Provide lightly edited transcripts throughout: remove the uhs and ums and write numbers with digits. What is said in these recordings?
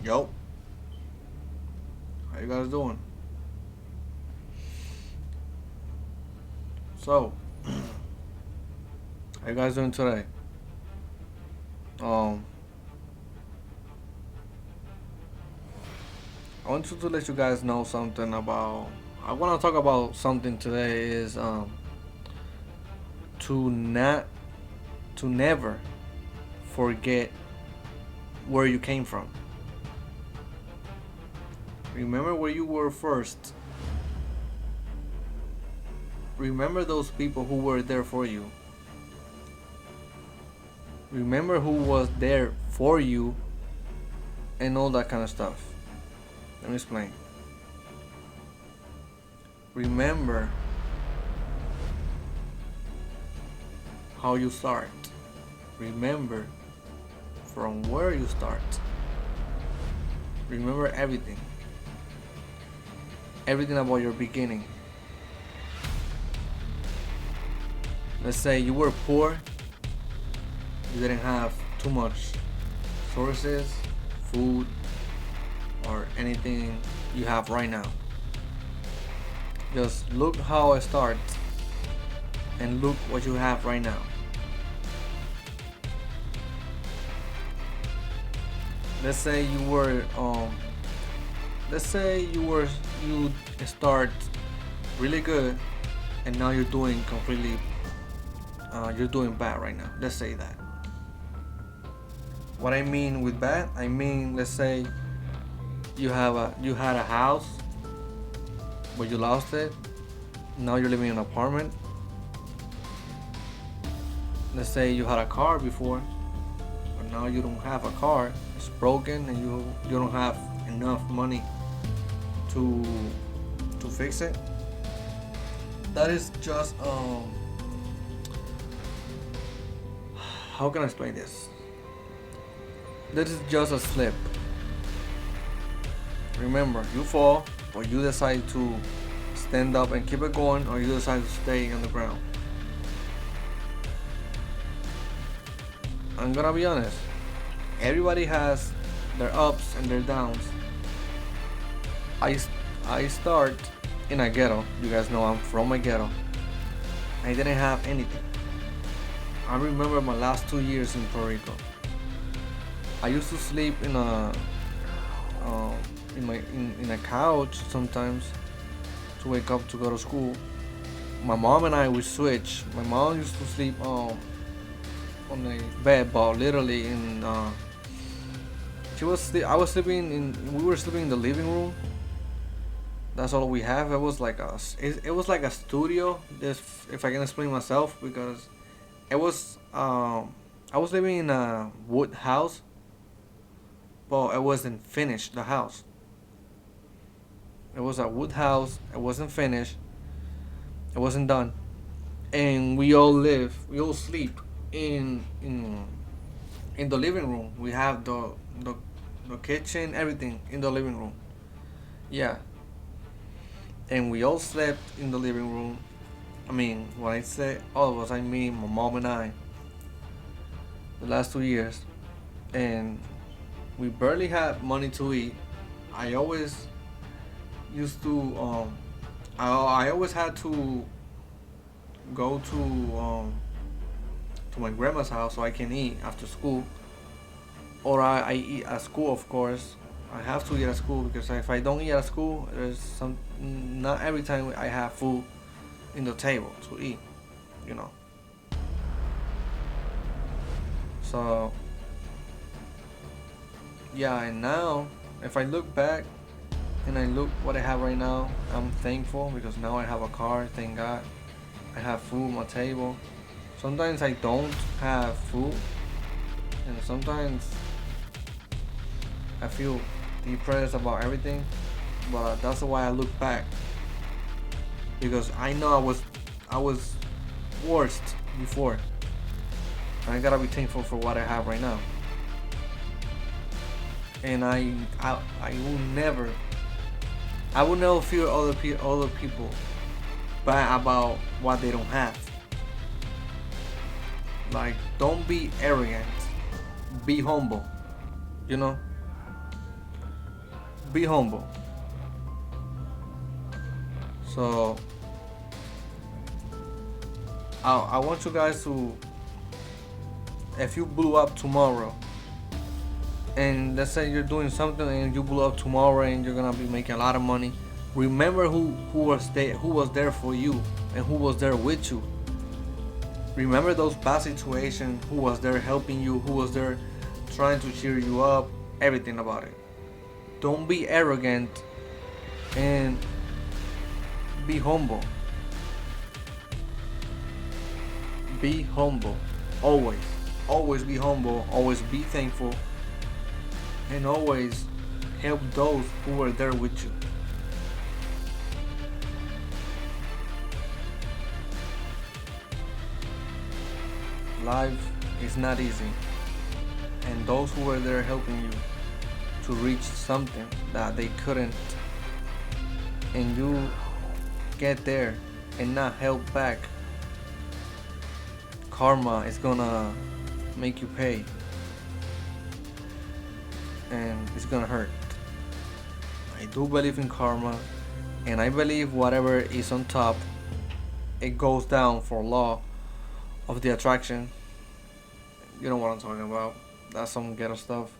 Yo, how you guys doing? So, how you guys doing today? Um, I want to let you guys know something about. I want to talk about something today. Is to not to never forget where you came from. Remember where you were first. Remember those people who were there for you. Remember who was there for you and all that kind of stuff. Let me explain. Remember how you start. Remember from where you start. Remember everything. Everything about your beginning. Let's say you were poor, you didn't have too much sources, food, or anything you have right now. Just look how I start and look what you have right now. Let's say you start really good and now you're doing bad right now. Let's say that. What I mean with bad, I mean, let's say you had a house but you lost it. Now you're living in an apartment. Let's say you had a car before, but now you don't have a car. It's broken and you don't have enough money to fix it. That is just how can I explain this? This is just a slip. Remember, you fall, but you decide to stand up and keep it going, or you decide to stay on the ground. I'm gonna be honest. Everybody has their ups and their downs. I I start in a ghetto. You guys know I'm from a ghetto. I didn't have anything. I remember my last 2 years in Puerto Rico. I used to sleep in a uh, in a couch sometimes to wake up to go to school. My mom and I would switch. My mom used to sleep on a bed, but literally in I was sleeping in. We were sleeping in the living room. That's all we have. It was like a studio. If I can explain myself, because it was I was living in a wood house, but it wasn't finished. The house. It was a wood house. It wasn't finished. It wasn't done, and we all sleep in the living room. We have the kitchen, everything in the living room. Yeah, and we all slept in the living room. I mean, when I say all of us, I mean my mom and I. The last 2 years, and we barely had money to eat. I always used to I always had to go to my grandma's house so I can eat after school, or I eat at school. Of course, I have to eat at school because if I don't eat at school, there's some not every time I have food in the table to eat, you know. So yeah, and now if I look back and I look what I have right now, I'm thankful because now I have a car. Thank God, I have food on my table. Sometimes I don't have food, and sometimes I feel depressed about everything. But that's why I look back because I know I was worst before, and I gotta be thankful for what I have right now. And I will never feel other people bad about what they don't have. Like, don't be arrogant. Be humble. You know. be humble. So I want you guys to, if you blew up tomorrow, and let's say you're doing something and you blew up tomorrow and you're gonna be making a lot of money, remember who was there for you and who was there with you. Remember those past situations, who was there helping you, who was there trying to cheer you up, everything about it. Don't be arrogant and be humble. Be humble. Always. Always be humble. Always be thankful. And always help those who were there with you. Life is not easy. And those who were there helping you to reach something that they couldn't, and you get there and not help back, karma is gonna make you pay, and it's gonna hurt. I do believe in karma, and I believe whatever is on top, it goes down for law of the attraction. You know what I'm talking about. That's some ghetto stuff.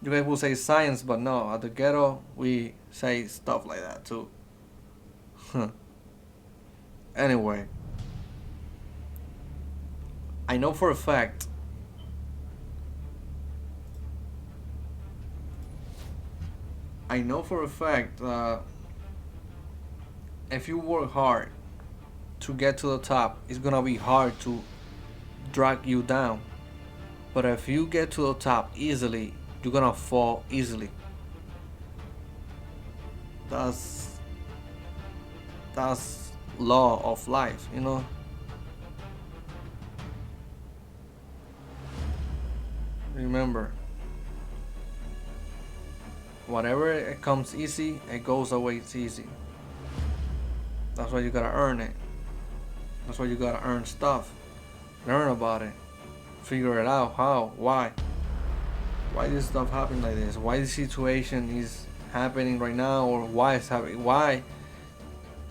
You guys will say science, but no, at the ghetto we say stuff like that too. Anyway, I know for a fact that if you work hard to get to the top, it's gonna be hard to drag you down. But if you get to the top easily, you're gonna fall easily. That's that's law of life, you know. Remember, whatever it comes easy, it goes away easy. That's why you gotta earn it. That's why you gotta earn stuff. Learn about it. Figure it out. How? Why? Why this stuff happen like this? Why this situation is happening right now, or why it's happening? Why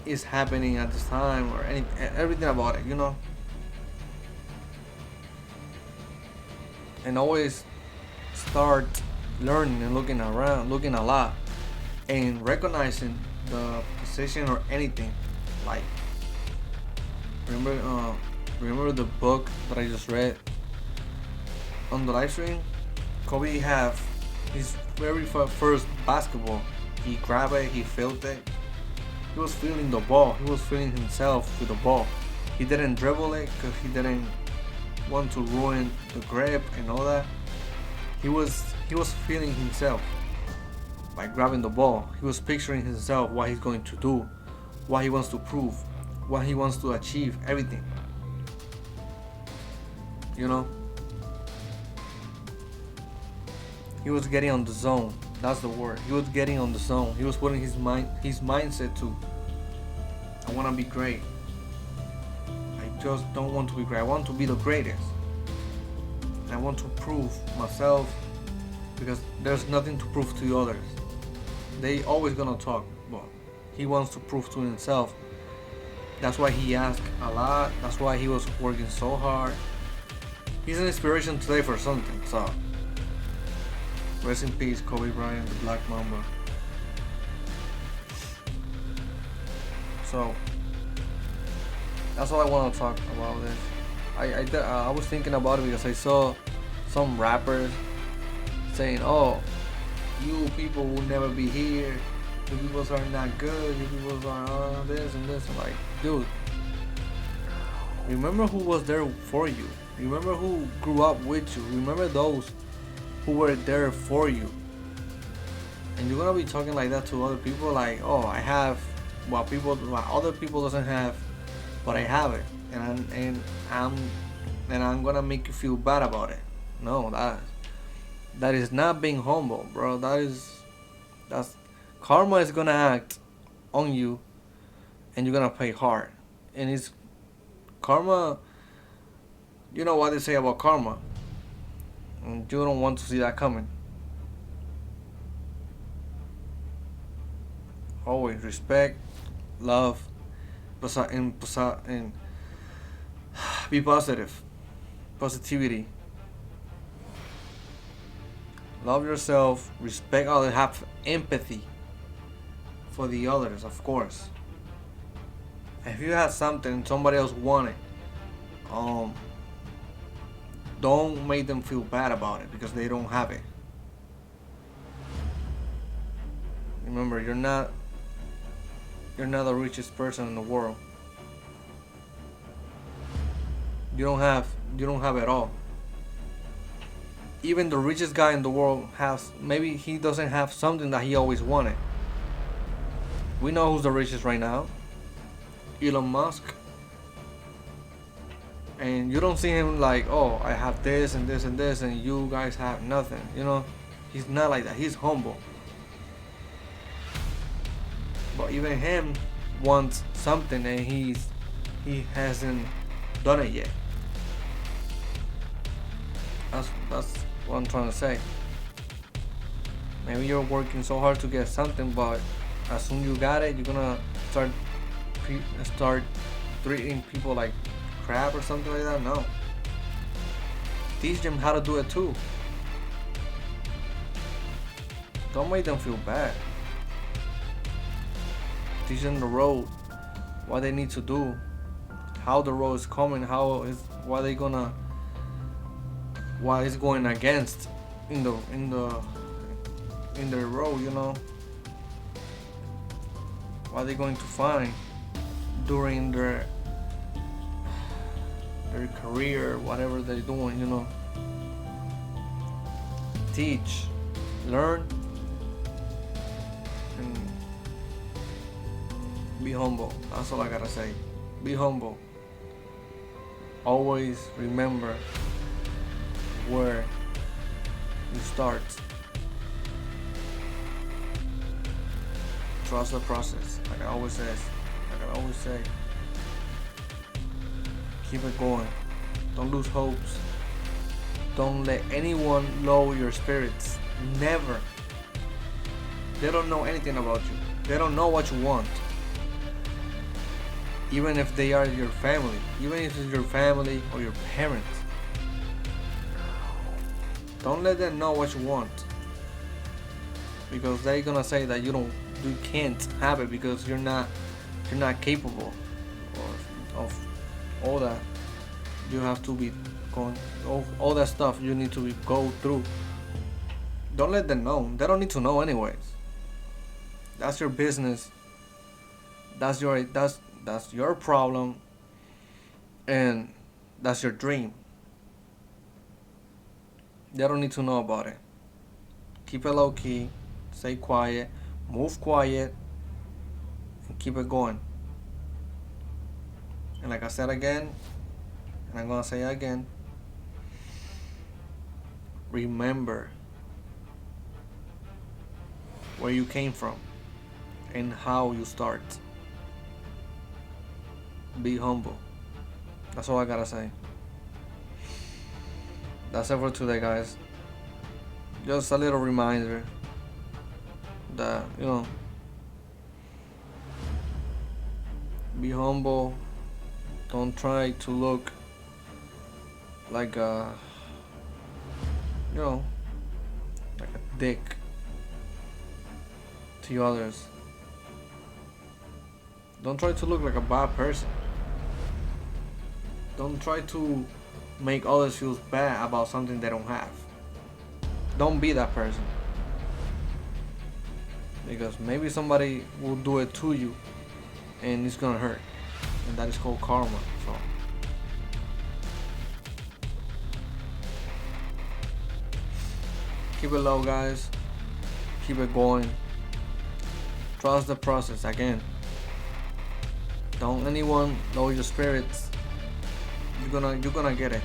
is happening at this time, or everything about it, you know. And always start learning and looking around, looking a lot, and recognizing the position or anything. Like, remember the book that I just read on the live stream? Kobe have his very first basketball. He grabbed it, he felt it. He was feeling the ball. He was feeling himself with the ball. He didn't dribble it because he didn't want to ruin the grip and all that. He was feeling himself by grabbing the ball. He was picturing himself, what he's going to do, what he wants to prove, what he wants to achieve, everything. You know? He was getting on the zone. That's the word. He was getting on the zone. He was putting his mindset to, I want to be great. I just don't want to be great. I want to be the greatest. And I want to prove myself, because there's nothing to prove to the others. They always gonna talk, but he wants to prove to himself. That's why he asked a lot. That's why he was working so hard. He's an inspiration today for something. So rest in peace, Kobe Bryant, the Black Mamba. So that's all I want to talk about this. I was thinking about it because I saw some rappers saying, "Oh, you people will never be here. You people are not good. You people are this and this." I'm like, dude, remember who was there for you. Remember who grew up with you. Remember those who were there for you. And you're gonna be talking like that to other people, like, "Oh, I have what other people doesn't have, but I have it, and I'm gonna make you feel bad about it." No, that is not being humble, bro. That's karma is gonna act on you, and you're gonna pay hard. And it's karma. You know what they say about karma, and you don't want to see that coming. Always respect, love, and be positive. Positivity. Love yourself. Respect others. Have empathy for the others, of course. If you have something and somebody else want it, um, don't make them feel bad about it because they don't have it. Remember, you're not the richest person in the world. You don't have it all. Even the richest guy in the world has, maybe he doesn't have something that he always wanted. We know who's the richest right now. Elon Musk. And you don't see him like, oh, I have this and this and this and you guys have nothing. He's not like that. He's humble. But even him wants something and he hasn't done it yet. That's what I'm trying to say. Maybe you're working so hard to get something, but as soon you got it, you're gonna start treating people like crap or something like that. No. Teach them how to do it too. Don't make them feel bad. Teach them the road, what they need to do, how the road is coming, what is going against in the road, what they're going to find during their career, whatever they're doing, Teach, learn, and be humble. That's all I gotta say. Be humble. Always remember where you start. Trust the process. Like I always say. Keep it going. Don't lose hopes. Don't let anyone lower your spirits. Never. They don't know anything about you. They don't know what you want. Even if they are your family. Even if it's your family or your parents. Don't let them know what you want. Because they're gonna say that you can't have it because you're not capable of all that. You have to be going all that stuff you need to go through. Don't let them know. They don't need to know anyways. That's your business. That's your problem, and that's your dream. They don't need to know about it. Keep it low key, stay quiet, move quiet, and keep it going. And like I said again, and I'm gonna say it again, remember where you came from and how you start. Be humble. That's all I gotta say. That's it for today, guys. Just a little reminder that, be humble. Don't try to look like like a dick to others. Don't try to look like a bad person. Don't try to make others feel bad about something they don't have. Don't be that person. Because maybe somebody will do it to you and it's gonna hurt. And that is called karma. So keep it low, guys. Keep it going. Trust the process again. Don't anyone lower your spirits. You're gonna get it.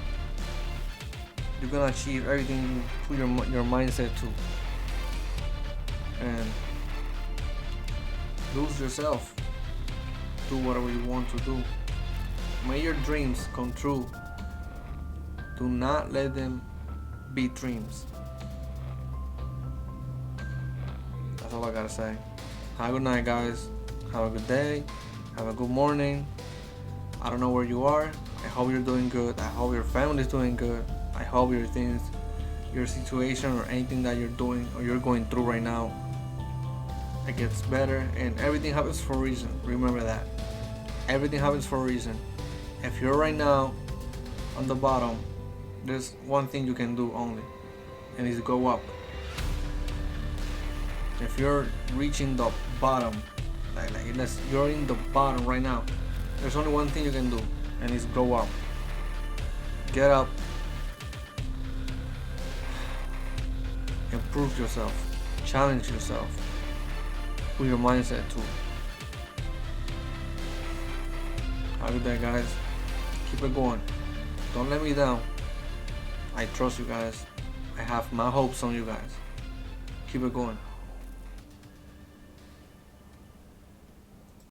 You're gonna achieve everything you put your mindset to. And lose yourself. Do whatever you want to do. May your dreams come true. Do not let them be dreams. That's all I gotta say. Have a good night, guys. Have a good day. Have a good morning. I don't know where you are. I hope you're doing good. I hope your family's doing good. I hope your things, your situation, or anything that you're doing or you're going through right now, it gets better. And everything happens for a reason. Remember that. Everything happens for a reason. If you're right now on the bottom, there's one thing you can do only, and it's go up. If you're reaching the bottom, like you're in the bottom right now, there's only one thing you can do, and it's go up. Get up. Improve yourself. Challenge yourself. Put your mindset too. Have a good day, guys. Keep it going. Don't let me down. I trust you guys. I have my hopes on you guys. Keep it going.